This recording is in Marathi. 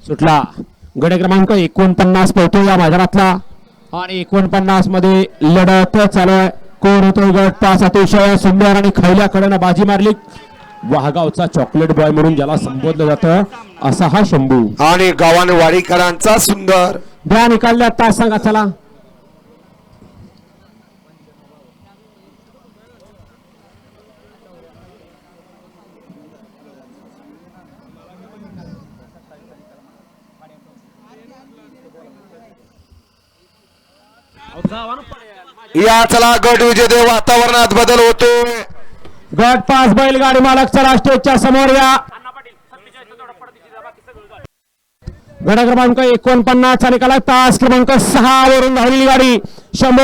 सुटला गड क्रमांक 49 पळतो या मैदानातला आणि 49 मध्ये लढत चालू आहे. कोण होतो गट पास अतिशय सुंदर आणि खैल्या कडेनं बाजी मारली. वाहगावचा चॉकलेट बॉय म्हणून ज्याला संबोधलं जातं असा हा शंभू आणि गावानवाडीकरांचा सुंदर द्या निकालल्या तास सांगा चला. या चला गट विजेते वातावरणात बदल होतोय. गट पास बैलगाडी मालक चला स्टेजच्या समोर या. गड क्रमांक 49 आणि तास क्रमांक 6 वरून धावलेली गाडी 100